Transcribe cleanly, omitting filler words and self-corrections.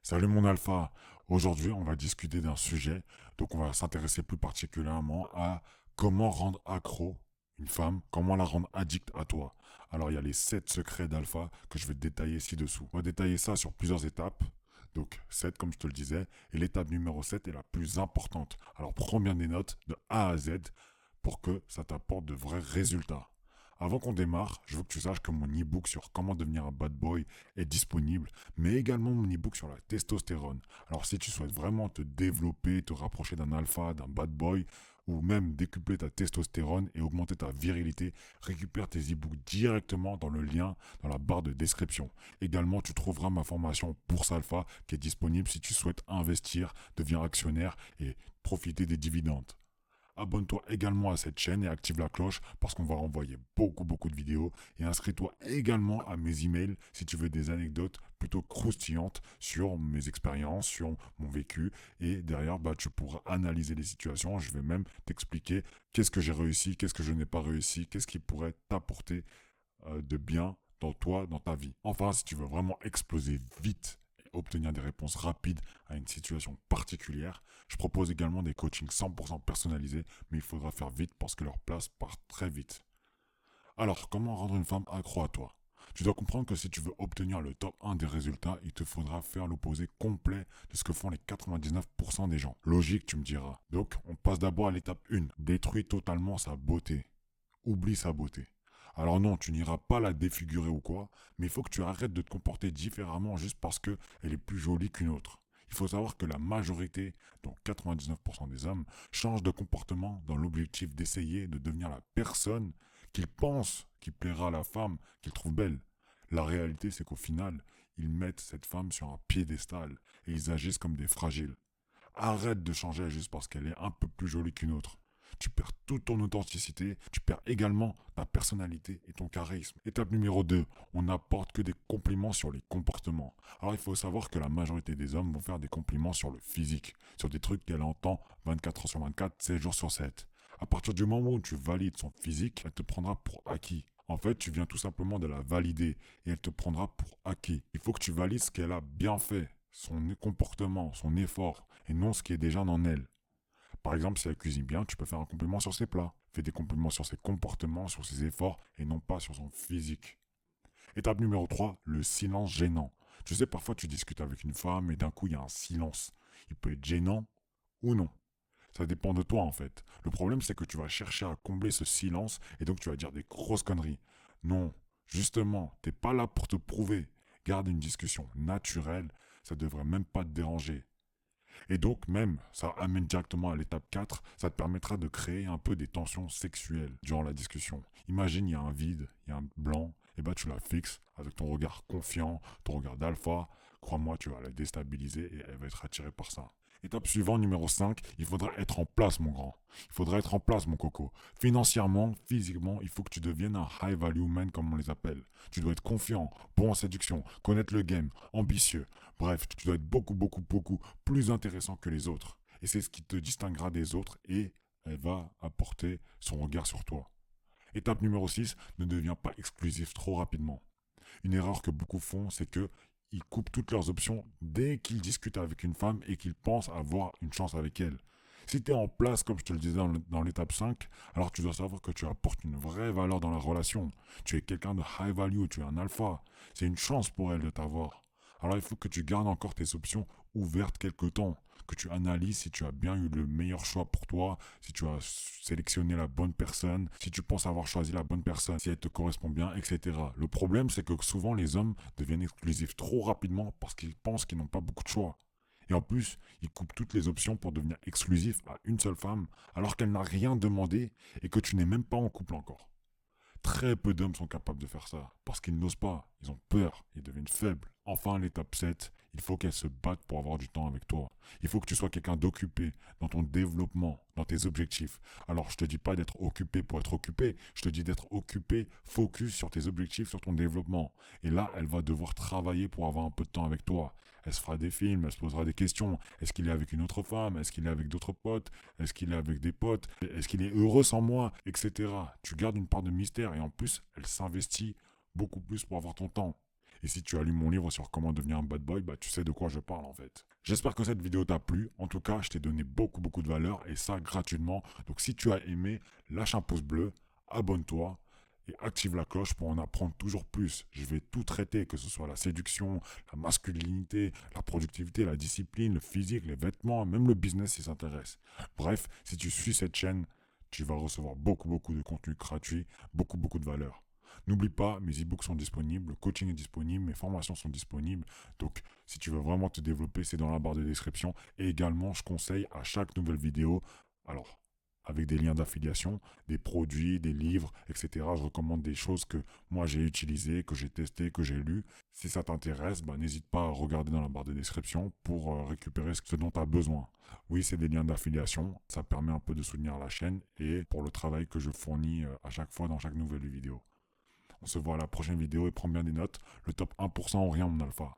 Salut mon alpha. Aujourd'hui, on va discuter d'un sujet. Donc, on va s'intéresser plus particulièrement à comment rendre accro une femme, comment la rendre addict à toi. Alors, il y a les 7 secrets d'alpha que je vais te détailler ci-dessous. On va détailler ça sur plusieurs étapes. Donc, 7 comme je te le disais. Et l'étape numéro 7 est la plus importante. Alors, prends bien des notes de A à Z pour que ça t'apporte de vrais résultats. Avant qu'on démarre, je veux que tu saches que mon e-book sur comment devenir un bad boy est disponible, mais également mon e-book sur la testostérone. Alors si tu souhaites vraiment te développer, te rapprocher d'un alpha, d'un bad boy, ou même décupler ta testostérone et augmenter ta virilité, récupère tes e-books directement dans le lien dans la barre de description. Également, tu trouveras ma formation Bourse Alpha qui est disponible si tu souhaites investir, devenir actionnaire et profiter des dividendes. Abonne-toi également à cette chaîne et active la cloche parce qu'on va renvoyer beaucoup de vidéos. Et inscris-toi également à mes emails si tu veux des anecdotes plutôt croustillantes sur mes expériences, sur mon vécu. Et derrière, tu pourras analyser les situations. Je vais même t'expliquer qu'est-ce que j'ai réussi, qu'est-ce que je n'ai pas réussi, qu'est-ce qui pourrait t'apporter de bien dans toi, dans ta vie. Enfin, si tu veux vraiment exploser vite et obtenir des réponses rapides à une situation particulière, je propose également des coachings 100% personnalisés, mais il faudra faire vite parce que leur place part très vite. Alors, comment rendre une femme accro à toi? Tu dois comprendre que si tu veux obtenir le top 1 des résultats, il te faudra faire l'opposé complet de ce que font les 99% des gens. Logique, tu me diras. Donc, on passe d'abord à l'étape 1. Détruis totalement sa beauté. Oublie sa beauté. Alors non, tu n'iras pas la défigurer ou quoi, mais il faut que tu arrêtes de te comporter différemment juste parce que elle est plus jolie qu'une autre. Il faut savoir que la majorité, donc 99% des hommes, changent de comportement dans l'objectif d'essayer de devenir la personne qu'ils pensent qui plaira à la femme qu'ils trouvent belle. La réalité, c'est qu'au final, ils mettent cette femme sur un piédestal et ils agissent comme des fragiles. Arrête de changer juste parce qu'elle est un peu plus jolie qu'une autre. Tu perds toute ton authenticité, tu perds également ta personnalité et ton charisme. Étape numéro 2, on n'apporte que des compliments sur les comportements. Alors il faut savoir que la majorité des hommes vont faire des compliments sur le physique, sur des trucs qu'elle entend 24 heures sur 24, 7 jours sur 7. À partir du moment où tu valides son physique, elle te prendra pour acquis. En fait, tu viens tout simplement de la valider et elle te prendra pour acquis. Il faut que tu valides ce qu'elle a bien fait, son comportement, son effort, et non ce qui est déjà en elle. Par exemple, si elle cuisine bien, tu peux faire un compliment sur ses plats. Fais des compliments sur ses comportements, sur ses efforts, et non pas sur son physique. Étape numéro 3, le silence gênant. Tu sais, parfois tu discutes avec une femme et d'un coup il y a un silence. Il peut être gênant ou non. Ça dépend de toi en fait. Le problème c'est que tu vas chercher à combler ce silence et donc tu vas dire des grosses conneries. Non, justement, t'es pas là pour te prouver. Garde une discussion naturelle, ça devrait même pas te déranger. Et donc même, ça amène directement à l'étape 4, ça te permettra de créer un peu des tensions sexuelles durant la discussion. Imagine, il y a un vide, il y a un blanc, et bah tu la fixes avec ton regard confiant, ton regard d'alpha. Crois-moi, tu vas la déstabiliser et elle va être attirée par ça. Étape suivante, numéro 5, il faudra être en place, mon grand. Il faudra être en place, mon coco. Financièrement, physiquement, il faut que tu deviennes un high value man, comme on les appelle. Tu dois être confiant, bon en séduction, connaître le game, ambitieux. Bref, tu dois être beaucoup plus intéressant que les autres. Et c'est ce qui te distinguera des autres et elle va apporter son regard sur toi. Étape numéro 6, ne deviens pas exclusif trop rapidement. Une erreur que beaucoup font, c'est que ils coupent toutes leurs options dès qu'ils discutent avec une femme et qu'ils pensent avoir une chance avec elle. Si tu es en place, comme je te le disais dans l'étape 5, alors tu dois savoir que tu apportes une vraie valeur dans la relation. Tu es quelqu'un de high value, tu es un alpha. C'est une chance pour elle de t'avoir. Alors il faut que tu gardes encore tes options ouvertes quelque temps, que tu analyses si tu as bien eu le meilleur choix pour toi, si tu as sélectionné la bonne personne, si tu penses avoir choisi la bonne personne, si elle te correspond bien, etc. Le problème, c'est que souvent les hommes deviennent exclusifs trop rapidement parce qu'ils pensent qu'ils n'ont pas beaucoup de choix. Et en plus, ils coupent toutes les options pour devenir exclusifs à une seule femme, alors qu'elle n'a rien demandé et que tu n'es même pas en couple encore. Très peu d'hommes sont capables de faire ça, parce qu'ils n'osent pas, ils ont peur, ils deviennent faibles. Enfin, l'étape 7, il faut qu'elle se batte pour avoir du temps avec toi. Il faut que tu sois quelqu'un d'occupé dans ton développement, dans tes objectifs. Alors, je te dis pas d'être occupé pour être occupé, je te dis d'être occupé, focus sur tes objectifs, sur ton développement. Et là, elle va devoir travailler pour avoir un peu de temps avec toi. Elle se fera des films, elle se posera des questions. Est-ce qu'il est avec une autre femme? Est-ce qu'il est avec d'autres potes? Est-ce qu'il est avec des potes? Est-ce qu'il est heureux sans moi? Etc. Tu gardes une part de mystère et en plus, elle s'investit beaucoup plus pour avoir ton temps. Et si tu as lu mon livre sur comment devenir un bad boy, bah tu sais de quoi je parle en fait. J'espère que cette vidéo t'a plu. En tout cas, je t'ai donné beaucoup de valeur et ça gratuitement. Donc si tu as aimé, lâche un pouce bleu, abonne-toi et active la cloche pour en apprendre toujours plus. Je vais tout traiter, que ce soit la séduction, la masculinité, la productivité, la discipline, le physique, les vêtements, même le business si ça t'intéresse. Bref, si tu suis cette chaîne, tu vas recevoir beaucoup de contenu gratuit, beaucoup de valeur. N'oublie pas, mes e-books sont disponibles, le coaching est disponible, mes formations sont disponibles. Donc, si tu veux vraiment te développer, c'est dans la barre de description. Et également, je conseille à chaque nouvelle vidéo, alors, avec des liens d'affiliation, des produits, des livres, etc. Je recommande des choses que moi j'ai utilisées, que j'ai testées, que j'ai lues. Si ça t'intéresse, bah, n'hésite pas à regarder dans la barre de description pour récupérer ce dont tu as besoin. Oui, c'est des liens d'affiliation. Ça permet un peu de soutenir la chaîne et pour le travail que je fournis à chaque fois dans chaque nouvelle vidéo. On se voit à la prochaine vidéo et prends bien des notes. Le top 1% ou rien, mon alpha.